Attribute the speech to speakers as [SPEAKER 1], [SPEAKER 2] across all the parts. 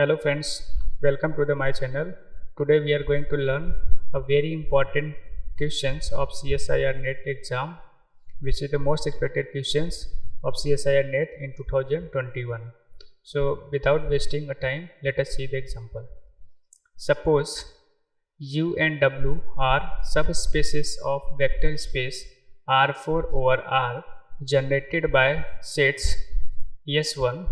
[SPEAKER 1] Hello friends, welcome to my channel. Today we are going to learn a very important questions of CSIR NET exam, which is the most expected questions of CSIR NET in 2021. So without wasting a time, let us see the example. Suppose U and W are subspaces of vector space R4 over R generated by sets S1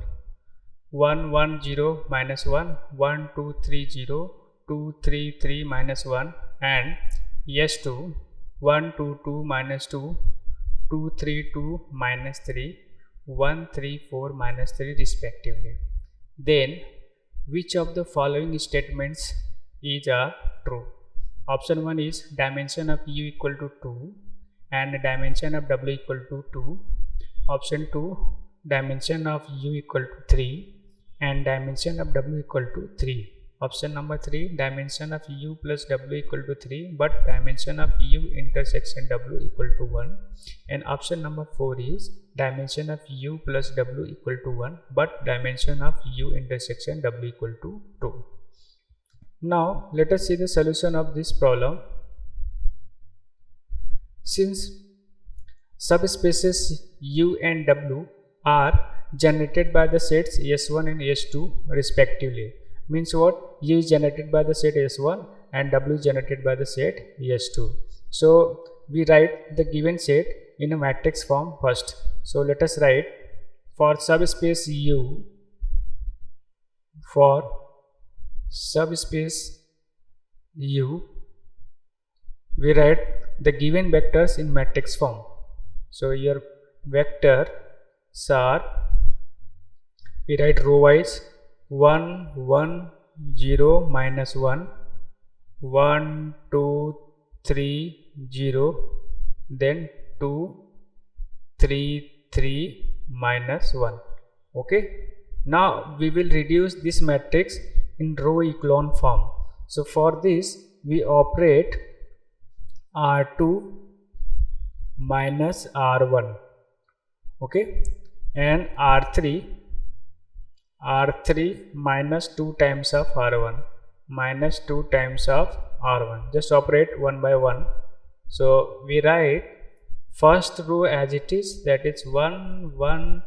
[SPEAKER 1] 1 1 0 minus 1 1 2 3 0 2 3 3 minus 1 and S2 1 2 2 minus 2 2 3 2 minus 3 1 3 4 minus 3 respectively. Then which of the following statements is true? Option 1 is dimension of U equal to 2 and dimension of W equal to 2. Option 2, dimension of U equal to 3 and dimension of W equal to 3. Option number 3, dimension of U plus W equal to 3 but dimension of U intersection W equal to 1. And option number 4 is dimension of U plus W equal to 1 but dimension of U intersection W equal to 2. Now let us see the solution of this problem. Since subspaces U and W are generated by the sets S1 and S2 respectively, means what? U is generated by the set S1 and W is generated by the set S2. So we write the given set in a matrix form first. So let us write for subspace U, for subspace U, we write the given vectors in matrix form. So your vectors are, we write row wise 1 1 0 minus 1 1 2 3 0, then 2 3 3 minus 1. Okay, now we will reduce this matrix in row echelon form. So for this we operate R2 minus R1, okay, and R3 minus 2 times of R1 minus 2 times of R1. Just operate one by one. So we write first row as it is, that is 1 1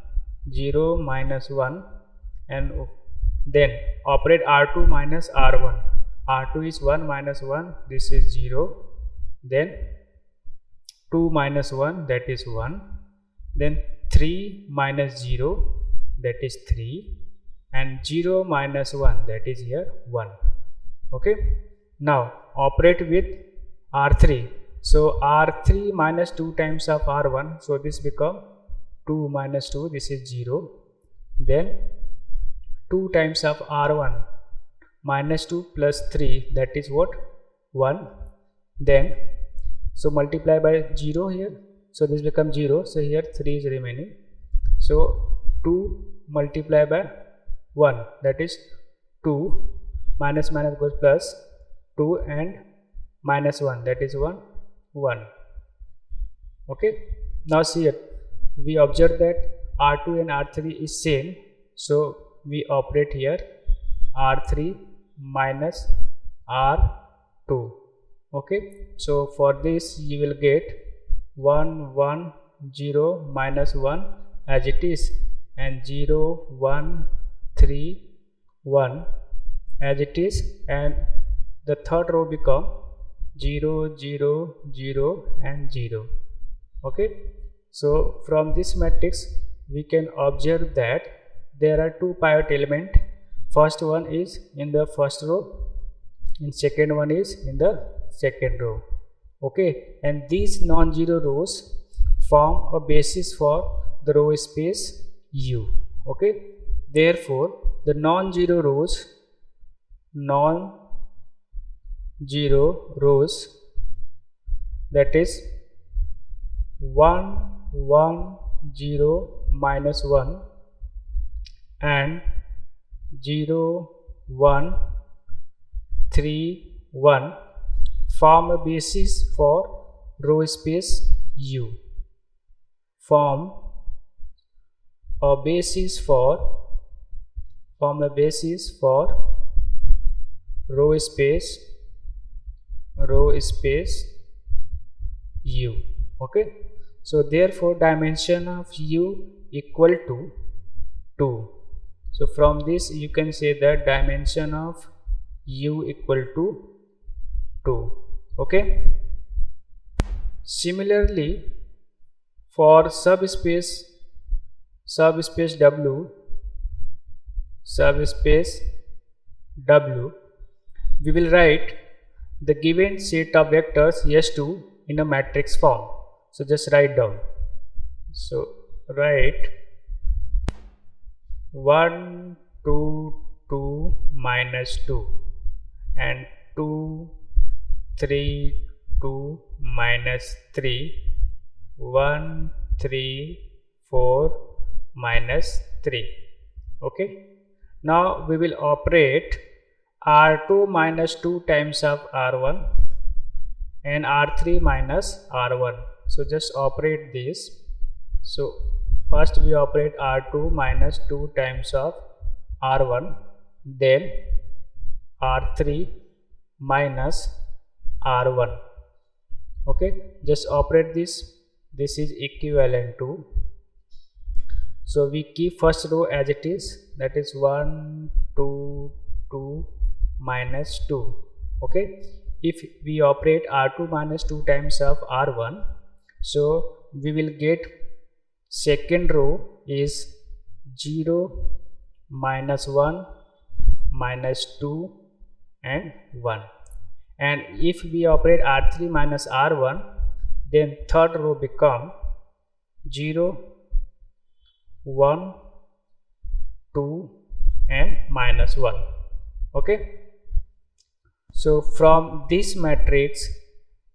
[SPEAKER 1] 0 minus 1, and then operate R2 minus R1. R2 is 1 minus 1, this is 0, then 2 minus 1, that is 1, then 3 minus 0, that is 3, and 0 minus 1, that is here 1. Okay, now operate with R3. So R3 minus 2 times of R1, so this become 2 minus 2, this is 0, then 2 times of R1 minus 2 plus 3, that is what? 1, then so multiply by 0 here, so this becomes 0, so here 3 is remaining, so 2 multiply by 1, that is 2, minus minus goes plus 2 and minus 1, that is 1 1. Okay, now see it, we observe that R2 and R3 is same, so we operate here R3 minus R2. Okay, so for this you will get 1 1 0 minus 1 as it is, and 0 1 3 1 as it is, and the third row become 0 0 0 and 0. Okay, so from this matrix we can observe that there are two pivot elements. First one is in the first row and second one is in the second row. Okay, and these non-zero rows form a basis for the row space U. Okay, therefore the non-zero rows that is 1 1 0 minus 1 and 0 1 3 1 form a basis for row space U, form a basis for form a basis for row space u. Okay, so therefore dimension of u equal to 2. So from this you can say that dimension of u equal to 2. Okay, similarly for subspace w, we will write the given set of vectors S2 in a matrix form. So just write down. So write 1 2 2 minus 2 and 2 3 2 minus 3 1 3 4 minus 3. Okay, now we will operate R2 minus 2 times of R1 and R3 minus R1. So just operate this. So first we operate R2 minus 2 times of R1, then R3 minus R1. Okay, just operate this. This is equivalent to, so we keep first row as it is, that is 1 2 2 minus 2. Okay, if we operate R2 minus 2 times of R1, so we will get second row is 0 minus 1 minus 2 and 1, and if we operate R3 minus R1, then third row become 0 1 2 and minus 1. Okay, so from this matrix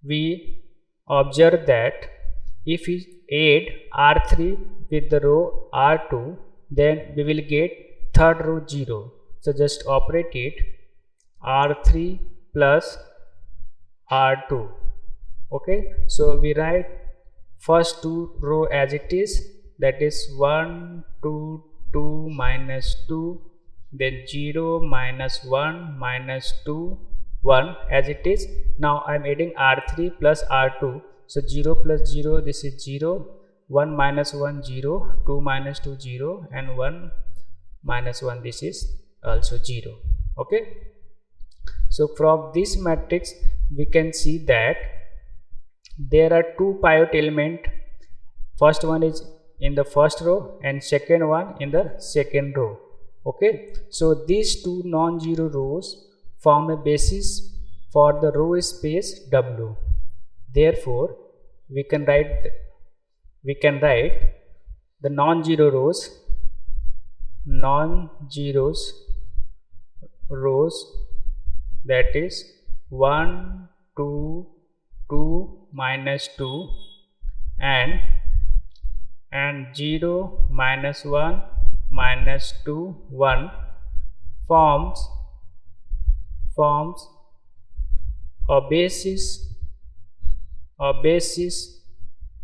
[SPEAKER 1] we observe that if we add R3 with the row R2, then we will get third row 0. So just operate it, R3 plus R2. Okay, so we write first two row as it is, that is 1 2 2 minus 2, then 0 minus 1 minus 2 1 as it is. Now I am adding R3 plus R2, so 0 plus 0, this is 0, 1 minus 1 0, 2 minus 2 0, and 1 minus 1, this is also 0. Okay, so from this matrix we can see that there are two pivot element. First one is in the first row and second one in the second row. Okay, so these two non-zero rows form a basis for the row space W. Therefore we can write the non-zero rows that is 1 2 2 minus 2 and 0 minus 1 minus 2 1 forms a basis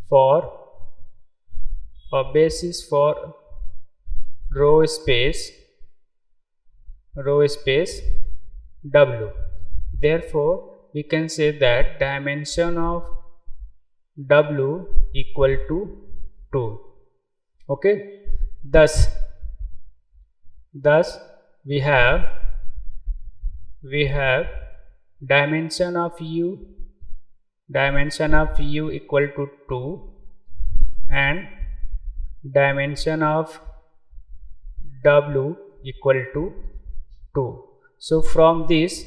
[SPEAKER 1] for row space W. Therefore we can say that dimension of W equal to 2. Okay, thus we have dimension of u equal to 2 and dimension of W equal to 2. So from this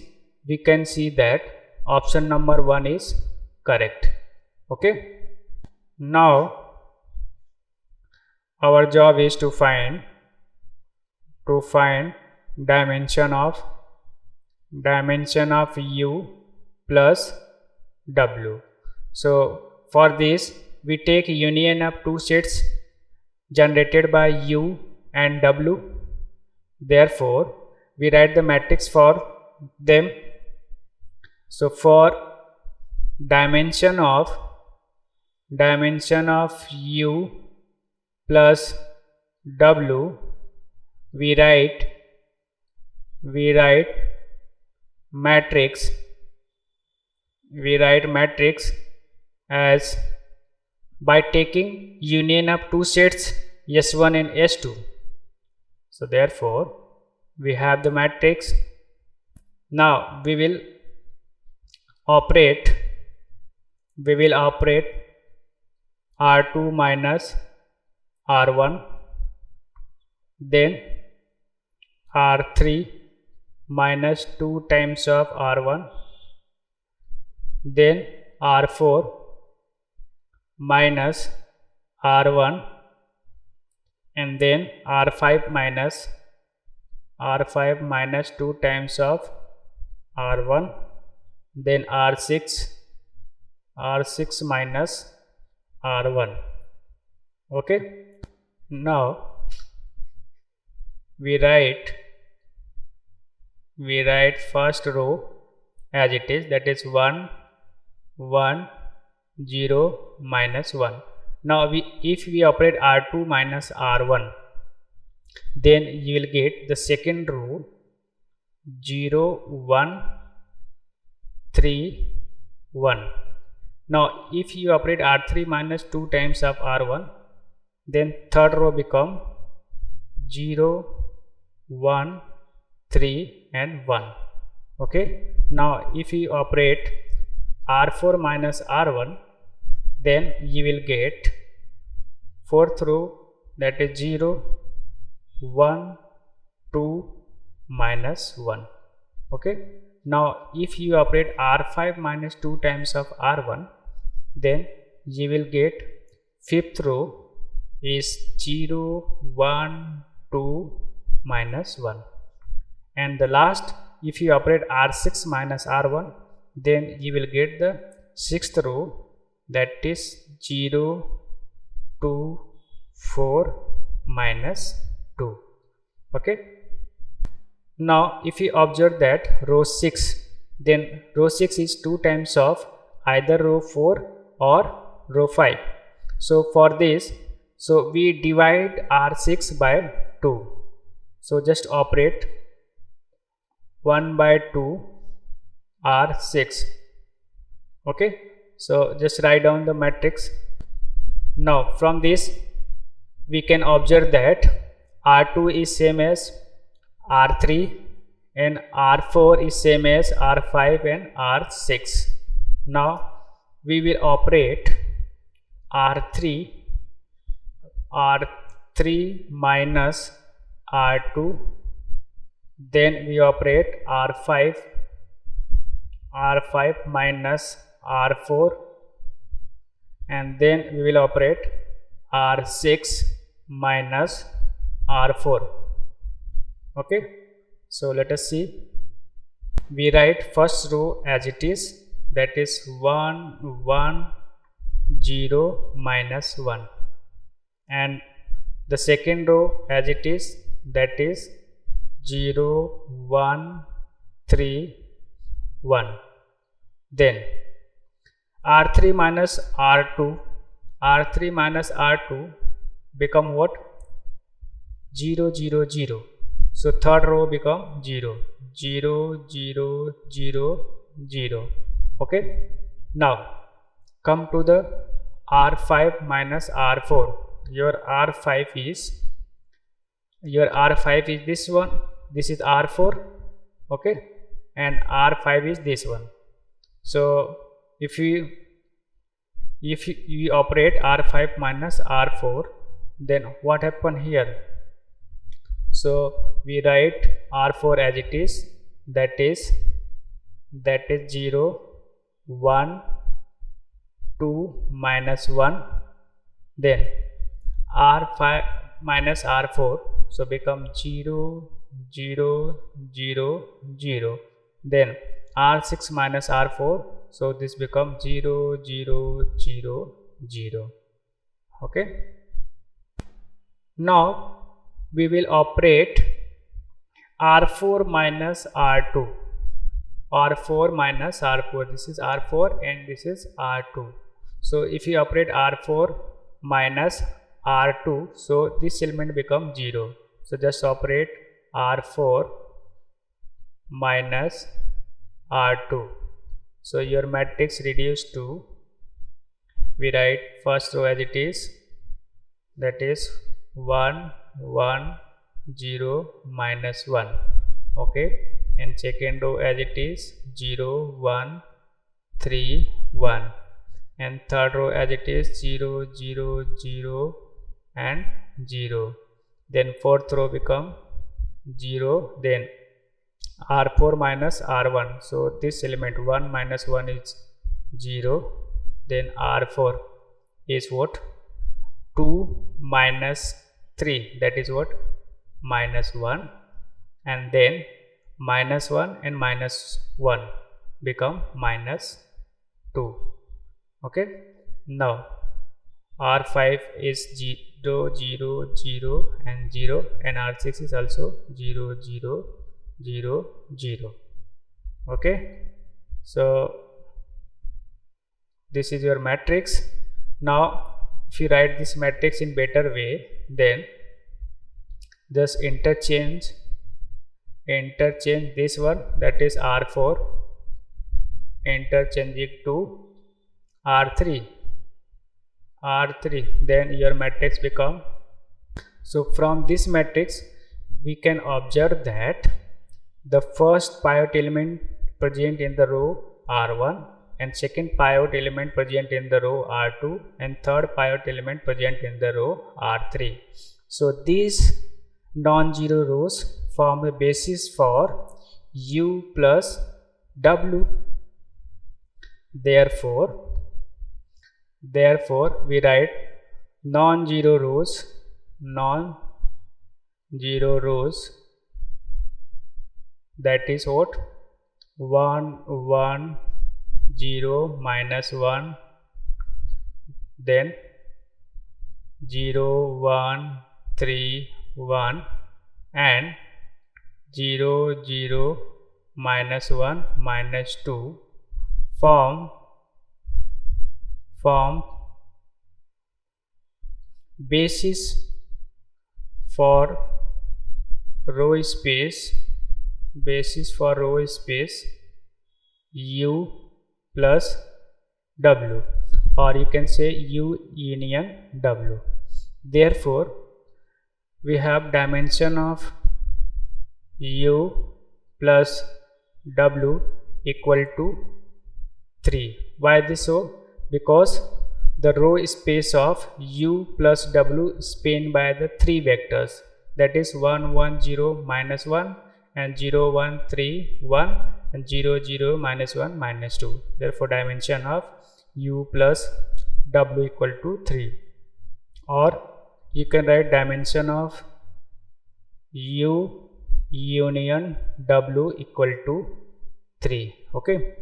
[SPEAKER 1] we can see that option number 1 is correct. Okay, now our job is to find dimension of u plus W. So for this we take union of two sets generated by u and W. Therefore we write the matrix for them. So for dimension of u plus W, we write we write matrix as by taking union of two sets S1 and S2. So therefore we have the matrix. Now we will operate R2 minus R1, then R3 minus 2 times of R1, then R4 minus R1, and then R5 minus 2 times of R1, then R6 minus R1. Okay. Now we write first row as it is, that is 1 1 0 minus 1. Now if we operate R2 minus R1, then you will get the second row 0 1 3 1. Now if you operate R3 minus 2 times of R1, then third row become 0 1 3 and 1. Okay. Now if you operate R4 minus R1, then you will get fourth row, that is 0 1 2 minus 1. Okay. Now if you operate R5 minus 2 times of R1, then you will get fifth row is 0 1 2 minus 1, and the last, if you operate R6 minus R1, then you will get the sixth row, that is 0 2 4 minus 2. Okay. Now if you observe that row 6, then row 6 is 2 times of either row 4 or row 5. So for this, so we divide R6 by 2. So just operate 1 by 2 R6. Okay. So just write down the matrix. Now from this we can observe that R2 is same as R3 and R4 is same as R5 and R6. Now we will operate R3 minus R2, then we operate R5 minus R4, and then we will operate R6 minus R4. Okay. So let us see. We write first row as it is, that is 1 1 0 minus 1, and the second row as it is, that is 0 1 3 1. Then R3 minus R2 become what? 0 0 0. So third row become 0 0 0 0 0. Okay. Now come to the R5 minus R4. Your R5 is this one, this is R4. Okay. And R5 is this one. So if you operate R5 minus R4, then what happen here? So we write R4 as it is, that is 0 1 2 minus 1, then R5 minus R4, so become 0 0 0 0, then R6 minus R4, so this becomes 0 0 0 0. Okay. Now we will operate R4 minus R2. R4 minus R4. This is R4 and this is R2. So if you operate R4 minus R2, so this element becomes 0. So just operate R4 minus R2. So your matrix reduced to, we write first row as it is, that is 1 1 0 minus 1. Okay, and second row as it is 0 1 3 1, and third row as it is 0 0 0 and 0. Then fourth row become 0, then R4 minus R1. So this element 1 minus 1 is 0, then R4 is what? 2 minus 3, that is what? Minus 1, and then minus 1 and minus 1 become minus 2. Okay, now R5 is 0 0 0 and 0, and R6 is also 0 0 0 0. Okay, so this is your matrix. Now if you write this matrix in better way, then just interchange this one, that is R4, interchange it to R3, then your matrix become. So from this matrix we can observe that the first pivot element present in the row R1, and second pivot element present in the row R2, and third pivot element present in the row R3. So these non-zero rows form a basis for U plus W. Therefore we write non-zero rows that is what? 1 1 0 minus 1, then 0 1 3 1 and 0 0 minus 1 minus 2 form basis for row space U plus W, or you can say U union W. Therefore we have dimension of U plus W equal to 3. Why this so? Because the row space of U plus W spanned by the 3 vectors, that is 1 1 0 minus 1 and 0 1 3 1 and 0 0 minus 1 minus 2. Therefore dimension of U plus W equal to 3. Or you can write dimension of U union W equal to 3. Okay,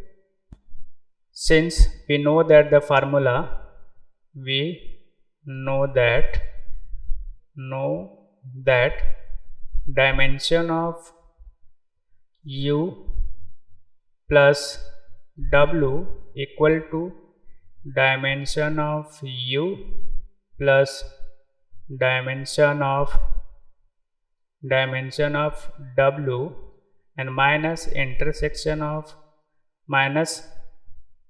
[SPEAKER 1] since we know that the formula, we know that dimension of U plus W equal to dimension of U plus dimension of W and minus intersection of minus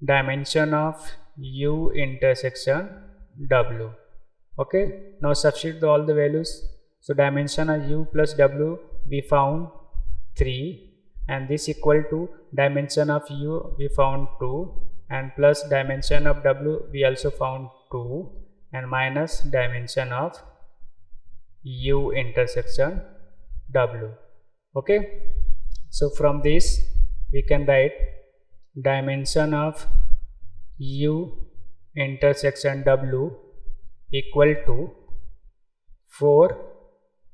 [SPEAKER 1] dimension of U intersection W. Okay, now substitute all the values. So dimension of U plus W we found 3, and this equal to dimension of U we found 2, and plus dimension of W we also found 2, and minus dimension of U intersection W. Okay, so from this we can write dimension of U intersection W equal to 4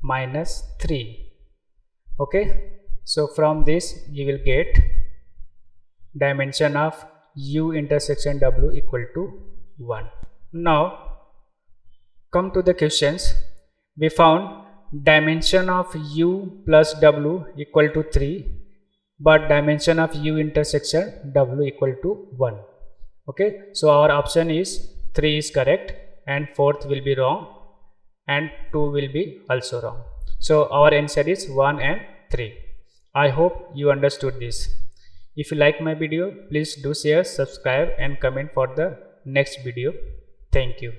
[SPEAKER 1] minus 3. Okay, so from this you will get dimension of U intersection W equal to 1. Now come to the questions. We found dimension of U plus W equal to 3, but dimension of U intersection W equal to 1. Okay, so our option is 3 is correct and 4th will be wrong and 2 will be also wrong. So our answer is 1 and 3. I hope you understood this. If you like my video, please do share, subscribe and comment for the next video. Thank you.